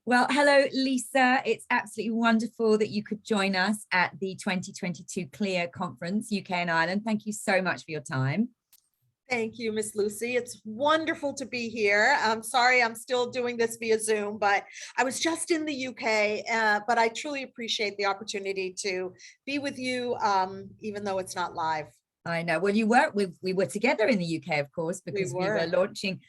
Well, hello, Lisa. It's absolutely wonderful that you could join us at the 2022 CLIA Conference, UK and Ireland. Thank you so much for your time. Thank you, Miss Lucy. It's wonderful to be here. I'm sorry I'm still doing this via Zoom, but I was just in the UK, but I truly appreciate the opportunity to be with you, even though it's not live. I know. Well, we were together in the UK, of course, We because we were were. launching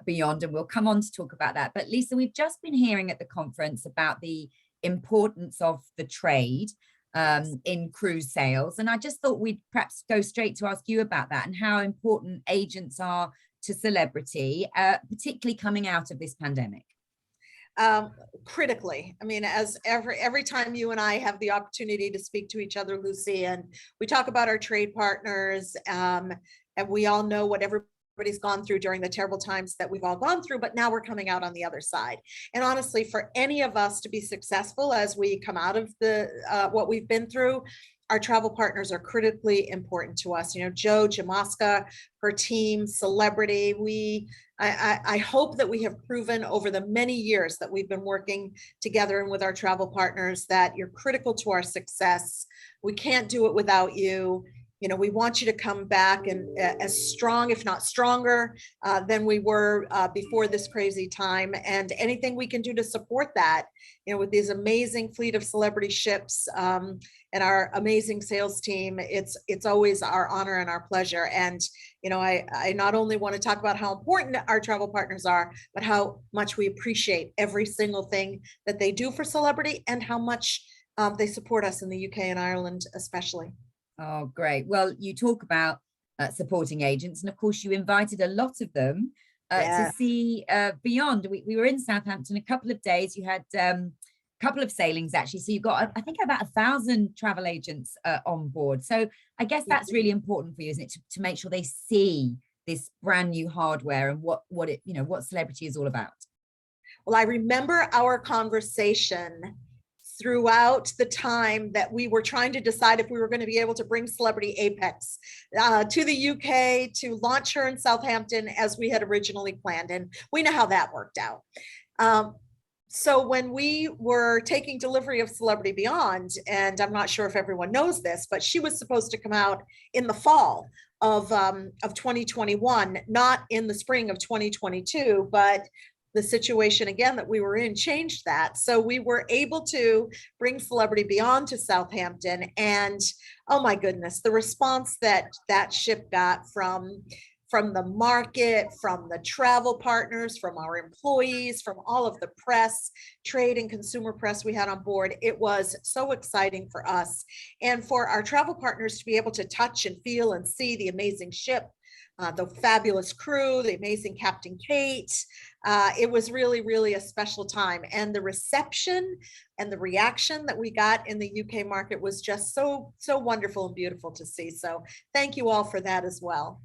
Beyond, and we'll come on to talk about that. But Lisa, we've just been hearing at the conference about the importance of the trade Yes. in cruise sales. And I just thought we'd perhaps go straight to ask you about that and how important agents are to celebrity, particularly coming out of this pandemic. Um, Critically. I mean, as every time you and I have the opportunity to speak to each other, Lucy, and we talk about our trade partners, and we all know what everybody's gone through during the terrible times that we've all gone through, but now we're coming out on the other side. And honestly, for any of us to be successful as we come out of the what we've been through, our travel partners are critically important to us. You know, Joe Jamaska, her team, Celebrity, I hope that we have proven over the many years that we've been working together and with our travel partners that you're critical to our success. We can't do it without you. You know, we want you to come back and as strong, if not stronger, than we were before this crazy time. And anything we can do to support that, you know, with these amazing fleet of celebrity ships and our amazing sales team, it's always our honor and our pleasure. And you know, I not only want to talk about how important our travel partners are, but how much we appreciate every single thing that they do for celebrity and how much they support us in the UK and Ireland, especially. Oh, great. Well, you talk about supporting agents, and of course, you invited a lot of them to Yeah. see Beyond. We were in Southampton a couple of days. You had a couple of sailings actually. So you got, I think, about 1,000 travel agents on board. So I guess that's really important for you, isn't it, to make sure they see this brand new hardware and what it, what celebrity is all about. Well, I remember our conversation throughout the time that we were trying to decide if we were going to be able to bring Celebrity Apex to the UK to launch her in Southampton as we had originally planned. And we know how that worked out. So when we were taking delivery of Celebrity Beyond, and I'm not sure if everyone knows this, but she was supposed to come out in the fall of 2021, not in the spring of 2022, but the situation again that we were in changed that. So we were able to bring Celebrity Beyond to Southampton. And oh my goodness, the response that that ship got from the market, from the travel partners, from our employees, from all of the press, trade and consumer press we had on board. It was so exciting for us and for our travel partners to be able to touch and feel and see the amazing ship, the fabulous crew, the amazing Captain Kate. It was really, really a special time. And the reception and the reaction that we got in the UK market was just so wonderful and beautiful to see. So thank you all for that as well.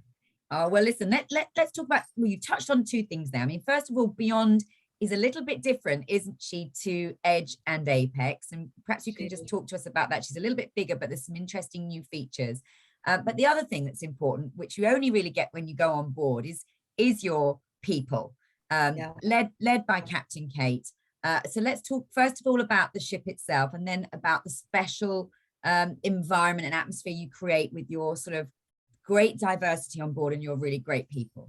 Oh, well, listen, let's talk about, well, you touched on two things there. I mean, first of all, Beyond is a little bit different, isn't she, to Edge and Apex? And perhaps you can just talk to us about that. She's a little bit bigger, but there's some interesting new features. But the other thing that's important, which you only really get when you go on board, is your people, Yeah. led by Captain Kate. So let's talk first of all about the ship itself, and then about the special environment and atmosphere you create with your sort of great diversity on board and your really great people.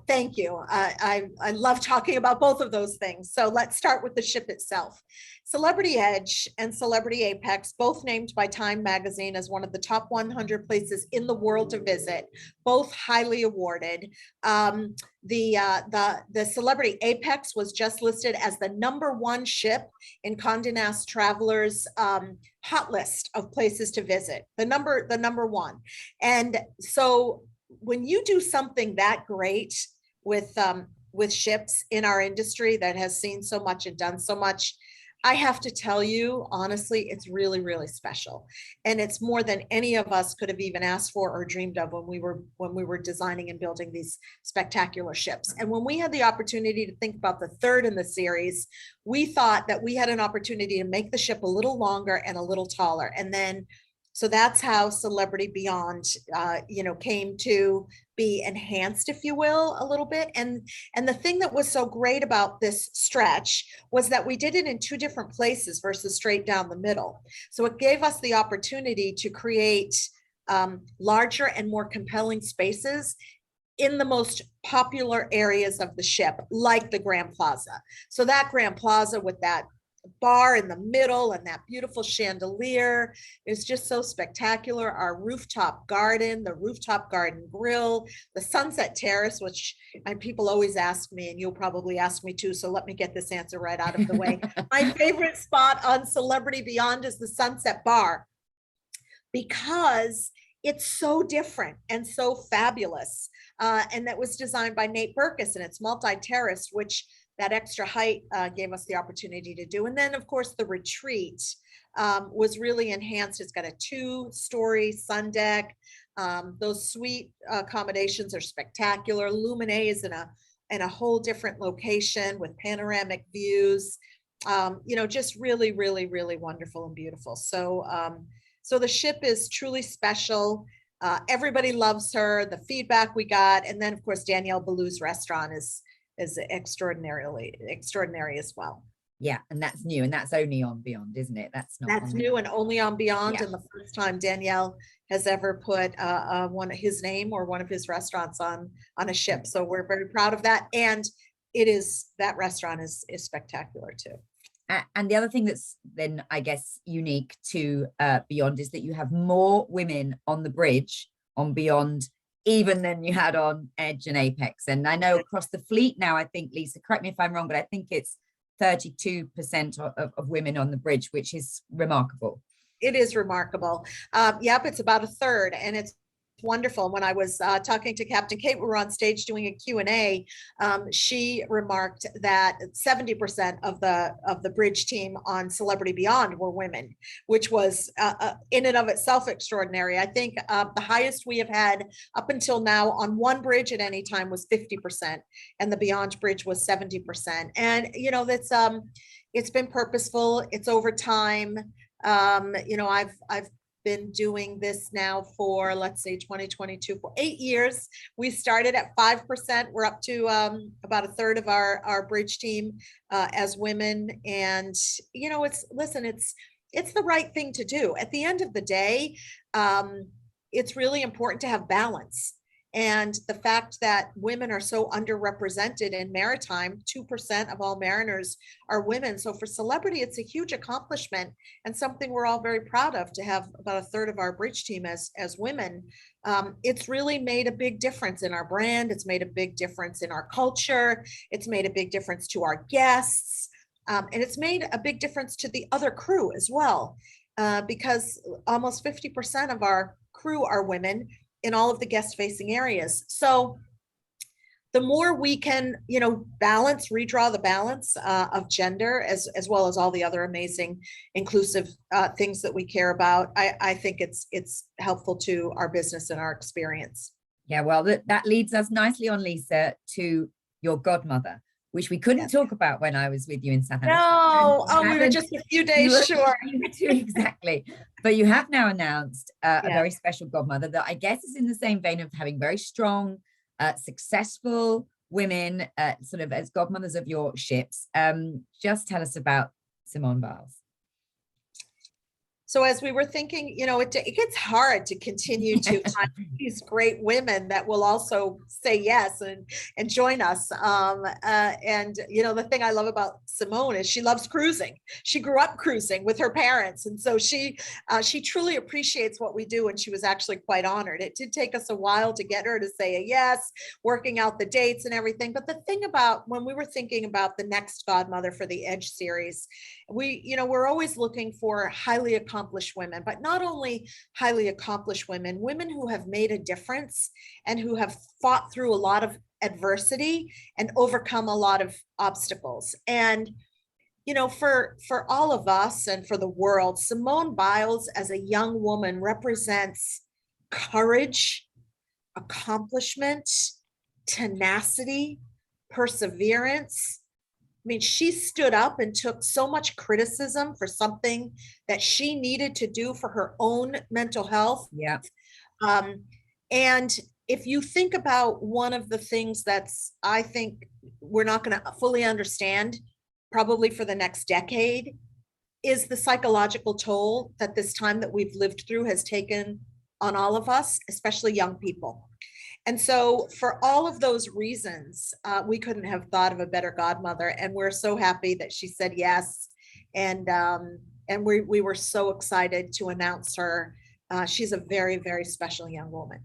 Thank you. I love talking about both of those things. So let's start with the ship itself. Celebrity Edge and Celebrity Apex, both named by Time Magazine as one of the top 100 places in the world to visit, both highly awarded. The Celebrity Apex was just listed as the #1 ship in Condé Nast Travelers' hot list of places to visit, the number one. And so when you do something that great with ships in our industry that has seen so much and done so much, I have to tell you, honestly, it's really, really special. And it's more than any of us could have even asked for or dreamed of when we were designing and building these spectacular ships. And when we had the opportunity to think about the third in the series, we thought that we had an opportunity to make the ship a little longer and a little taller. And then So that's how Celebrity Beyond, came to be enhanced, if you will, a little bit. And the thing that was so great about this stretch was that we did it in two different places versus straight down the middle. So it gave us the opportunity to create larger and more compelling spaces in the most popular areas of the ship, like the Grand Plaza. So that Grand Plaza with that bar in the middle and that beautiful chandelier is just so spectacular. Our rooftop garden, the rooftop garden grill, the Sunset Terrace, which people always ask me, and you'll probably ask me too, so let me get this answer right out of the way. My favorite spot on Celebrity Beyond is the Sunset Bar, because it's so different and so fabulous. And that was designed by Nate Berkus, and it's multi-terraced, which that extra height gave us the opportunity to do. And then, of course, the retreat was really enhanced. It's got a 2-story sun deck. Those suite accommodations are spectacular. Luminae is in a whole different location with panoramic views. Just really, really, really wonderful and beautiful. So the ship is truly special. Everybody loves her, the feedback we got. And then, of course, Danielle Ballou's restaurant is extraordinary as well. Yeah, and that's new, and that's only on Beyond, isn't it? That's new and only on Beyond, yeah. And the first time Danielle has ever put his name or one of his restaurants on a ship. So we're very proud of that. And that restaurant is spectacular too. And the other thing that's then, I guess, unique to Beyond is that you have more women on the bridge on Beyond even than you had on Edge and Apex. And I know across the fleet now, I think, Lisa, correct me if I'm wrong, but I think it's 32% of women on the bridge, which is remarkable. It is remarkable. Yep, it's about a third, and it's wonderful. When I was talking to Captain Kate, we were on stage doing a Q&A. She remarked that 70% of the bridge team on Celebrity Beyond were women, which was in and of itself extraordinary. I think the highest we have had up until now on one bridge at any time was 50%, and the Beyond bridge was 70%. And it's been purposeful. It's over time. I've been doing this now for, let's say, 2022 for 8 years. We started at 5%. We're up to about a third of our bridge team as women. And it's the right thing to do. At the end of the day, it's really important to have balance. And the fact that women are so underrepresented in maritime, 2% of all mariners are women. So for Celebrity, it's a huge accomplishment and something we're all very proud of, to have about a third of our bridge team as women. It's really made a big difference in our brand. It's made a big difference in our culture. It's made a big difference to our guests. And it's made a big difference to the other crew as well, because almost 50% of our crew are women in all of the guest facing areas. So the more we can, redraw the balance of gender as well as all the other amazing inclusive things that we care about, I think it's helpful to our business and our experience. Yeah, well, that leads us nicely on, Lisa, to your godmother, which we couldn't talk about when I was with you in San Jose. No, we were just a few days short. Exactly. But you have now announced a very special godmother that I guess is in the same vein of having very strong, successful women sort of as godmothers of your ships. Just tell us about Simone Biles. So as we were thinking, it gets hard to continue to find these great women that will also say yes and join us. The thing I love about Simone is she loves cruising. She grew up cruising with her parents. And so she truly appreciates what we do. And she was actually quite honored. It did take us a while to get her to say a yes, working out the dates and everything. But the thing about when we were thinking about the next godmother for the Edge series, we're always looking for highly accomplished women, but not only highly accomplished women who have made a difference and who have fought through a lot of adversity and overcome a lot of obstacles. And, for all of us and for the world, Simone Biles as a young woman represents courage, accomplishment, tenacity, perseverance, mean, she stood up and took so much criticism for something that she needed to do for her own mental health. Yeah. And if you think about one of the things that's, I think we're not going to fully understand probably for the next decade, is the psychological toll that this time that we've lived through has taken on all of us, especially young people. And so for all of those reasons, we couldn't have thought of a better godmother. And we're so happy that she said yes. And we were so excited to announce her. She's a very, very special young woman.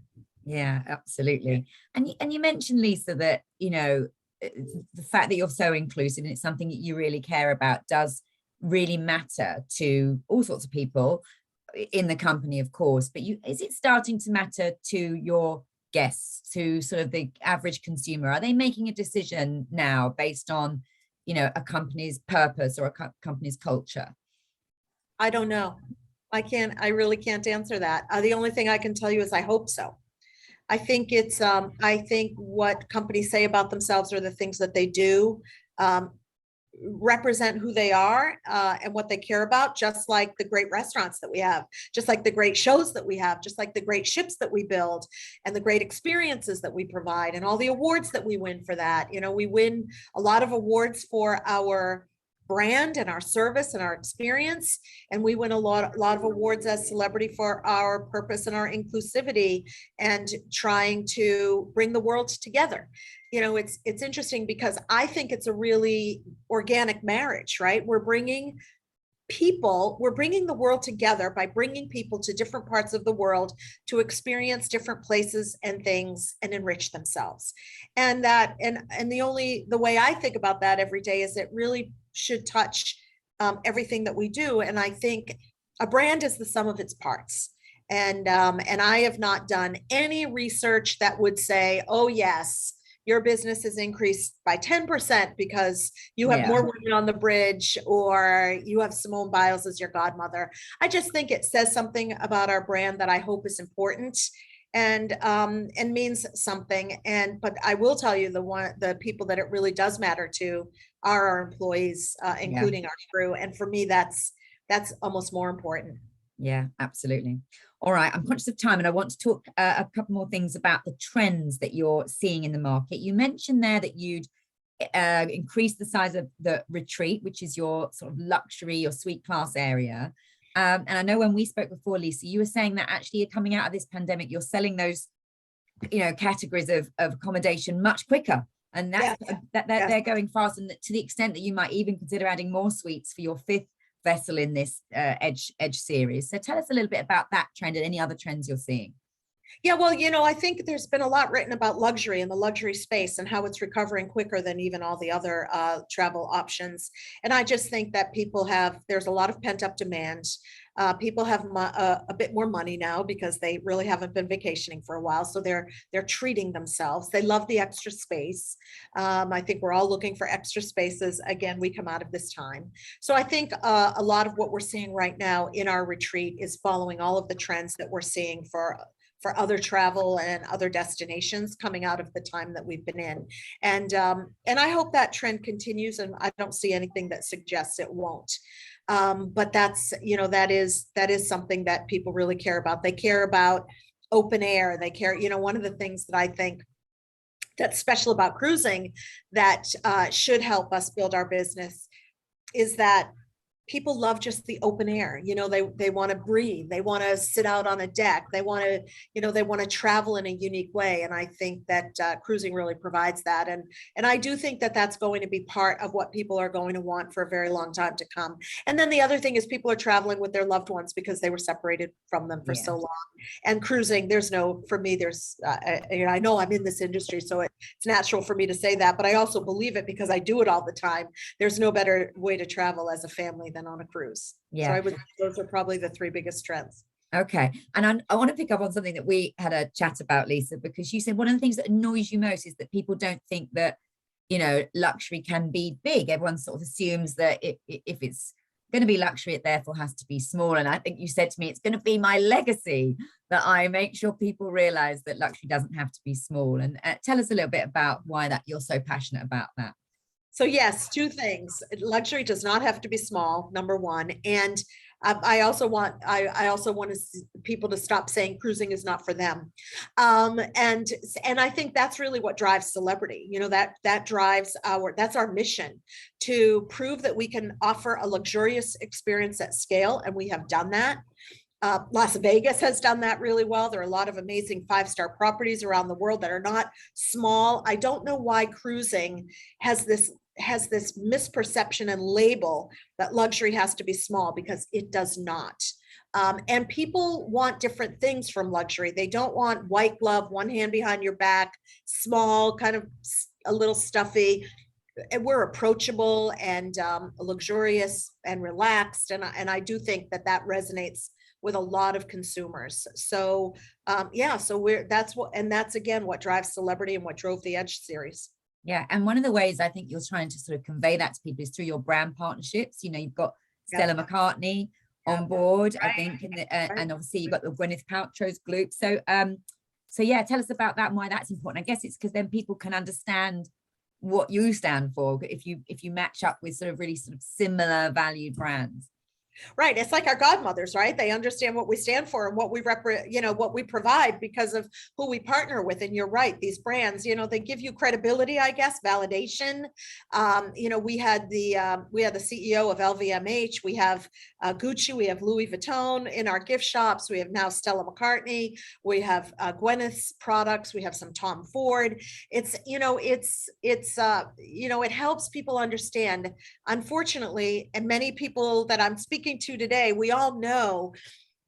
Yeah, absolutely. And you mentioned, Lisa, that, you know, the fact that you're so inclusive and it's something that you really care about does really matter to all sorts of people in the company, of course, but is it starting to matter to your guests, to sort of the average consumer? Are they making a decision now based on, you know, a company's purpose or a company's culture? I don't know. I really can't answer that. The only thing I can tell you is I hope so. I think I think what companies say about themselves or the things that they do represent who they are and what they care about, just like the great restaurants that we have, just like the great shows that we have, just like the great ships that we build and the great experiences that we provide and all the awards that we win for that. You know, we win a lot of awards for our brand and our service and our experience, and we win a lot of awards as celebrity for our purpose and our inclusivity and trying to bring the world together. You know, it's interesting because I think it's a really organic marriage, right? We're bringing the world together by bringing people to different parts of the world to experience different places and things and enrich themselves. And the way I think about that every day is it really should touch everything that we do. And I think a brand is the sum of its parts. And I have not done any research that would say, oh yes, your business has increased by 10% because you have more women on the bridge or you have Simone Biles as your godmother. I just think it says something about our brand that I hope is important and means something. But I will tell you the people that it really does matter to are our employees, including our crew. And for me, that's almost more important. Yeah, absolutely. All right, I'm conscious of time and I want to talk a couple more things about the trends that you're seeing in the market. You mentioned there that you'd increase the size of the retreat, which is your sort of luxury or suite class area. And I know when we spoke before, Lisa, you were saying that actually coming out of this pandemic, you're selling those, you know, categories of accommodation much quicker. And they're going fast. And to the extent that you might even consider adding more suites for your 5th vessel in this Edge series. So tell us a little bit about that trend and any other trends you're seeing. Yeah, well, you know, I think there's been a lot written about luxury and the luxury space and how it's recovering quicker than even all the other travel options. And I just think that there's a lot of pent up demand. People have a bit more money now because they really haven't been vacationing for a while. So they're treating themselves. They love the extra space. I think we're all looking for extra spaces. Again, we come out of this time. So I think a lot of what we're seeing right now in our retreat is following all of the trends that we're seeing for other travel and other destinations coming out of the time that we've been in. And I hope that trend continues, and I don't see anything that suggests it won't. But that's, you know, that is something that people really care about. They care about open air. They care, you know, one of the things that I think that's special about cruising that should help us build our business is that people love just the open air. You know, they want to breathe. They want to sit out on a deck. They want to, you know, they want to travel in a unique way. And I think that cruising really provides that. And I do think that that's going to be part of what people are going to want for a very long time to come. And then the other thing is people are traveling with their loved ones because they were separated from them for so long. And cruising, for me, I know I'm in this industry, so it's natural for me to say that, but I also believe it because I do it all the time. There's no better way to travel as a family than on a cruise. So those are probably the 3 biggest trends. Okay. And I want to pick up on something that we had a chat about, Lisa, because you said one of the things that annoys you most is that people don't think that, you know, luxury can be big. Everyone sort of assumes that if it's going to be luxury, it therefore has to be small. And I think you said to me, it's going to be my legacy that I make sure people realize that luxury doesn't have to be small. And tell us a little bit about why that you're so passionate about that. So yes, two things. Luxury does not have to be small, number one. And I also want people to stop saying cruising is not for them. And I think that's really what drives celebrity. You know, that drives that's our mission, to prove that we can offer a luxurious experience at scale. And we have done that. Las Vegas has done that really well. There are a lot of amazing 5-star properties around the world that are not small. I don't know why cruising has this misperception and label that luxury has to be small, because it does not. And people want different things from luxury. They don't want white glove, one hand behind your back, small, kind of a little stuffy. And we're approachable and luxurious and relaxed. And I do think that resonates with a lot of consumers. So yeah, so that's again what drives celebrity and what drove the Edge series. Yeah, and one of the ways I think you're trying to sort of convey that to people is through your brand partnerships. You know, you've got Stella McCartney on board, I think, and obviously you've got the Gwyneth Paltrow's group. So so yeah, tell us about that and why that's important. I guess it's because then people can understand what you stand for if you match up with sort of really sort of similar valued brands. Right. It's like our godmothers, right? They understand what we stand for and what we what we provide because of who we partner with. And you're right. These brands, they give you credibility, I guess, validation. We had the CEO of LVMH. We have Gucci. We have Louis Vuitton in our gift shops. We have now Stella McCartney. We have Gwyneth's products. We have some Tom Ford. It helps people understand. Unfortunately, and many people that I'm speaking to today, we all know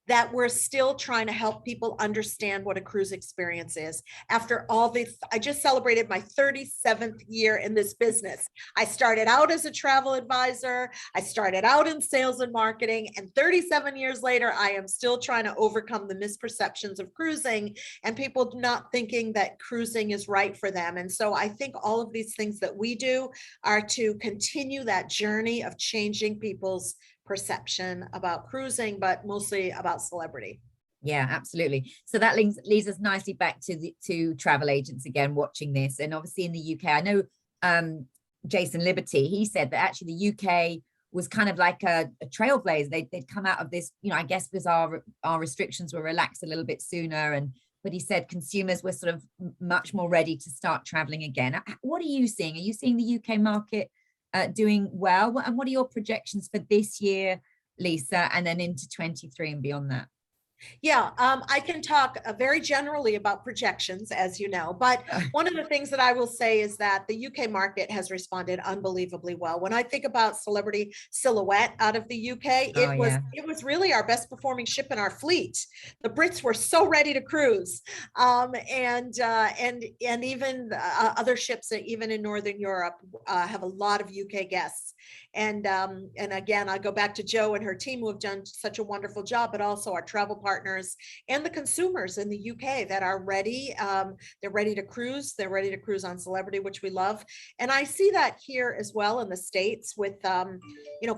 that we're still trying to help people understand what a cruise experience is. After all this, I just celebrated my 37th year in this business. I started out as a travel advisor. I started out in sales and marketing, and 37 years later, I am still trying to overcome the misperceptions of cruising and people not thinking that cruising is right for them. And so I think all of these things that we do are to continue that journey of changing people's perception about cruising, but mostly about celebrity. Yeah, absolutely. So that leads us nicely back to travel agents again watching this. And obviously in the UK, I know Jason Liberty, he said that actually the UK was kind of like a trailblazer. They'd come out of this, I guess because our restrictions were relaxed a little bit sooner, but he said consumers were sort of much more ready to start traveling again. What are you seeing? Are you seeing the UK market doing well? And what are your projections for this year, Lisa, and then into 23 and beyond that? Yeah, I can talk very generally about projections, as you know, but one of the things that I will say is that the UK market has responded unbelievably well. When I think about Celebrity Silhouette out of the UK, it was really our best performing ship in our fleet. The Brits were so ready to cruise, and even other ships, even in Northern Europe, have a lot of UK guests. And again, I go back to Jo and her team who have done such a wonderful job, but also our travel partners and the consumers in the UK that are ready. They're ready to cruise. They're ready to cruise on Celebrity, which we love. And I see that here as well in the States with,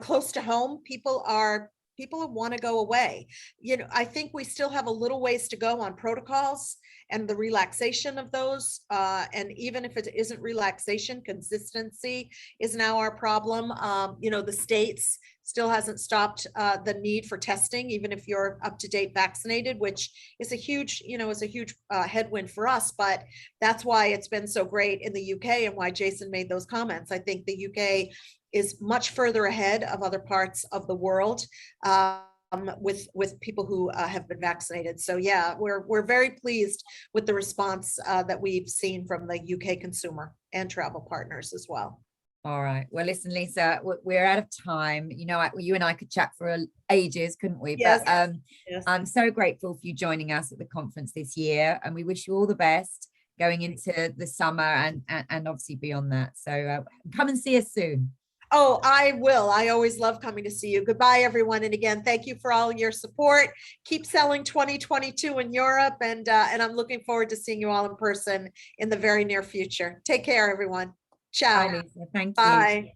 close to home, people want to go away. I think we still have a little ways to go on protocols and the relaxation of those. And even if it isn't relaxation, consistency is now our problem. The States still hasn't stopped the need for testing, even if you're up to date vaccinated, which is a huge, headwind for us. But that's why it's been so great in the UK and why Jason made those comments. I think the UK is much further ahead of other parts of the world. With people who have been vaccinated. So yeah, we're very pleased with the response that we've seen from the UK consumer and travel partners as well. All right. Well, listen, Lisa, we're out of time. You and I could chat for ages, couldn't we? Yes. But yes. I'm so grateful for you joining us at the conference this year, and we wish you all the best going into the summer and obviously beyond that. So come and see us soon. Oh, I will. I always love coming to see you. Goodbye, everyone. And again, thank you for all your support. Keep selling 2022 in Europe. And I'm looking forward to seeing you all in person in the very near future. Take care, everyone. Ciao. Bye, Lisa. Thank you. Bye.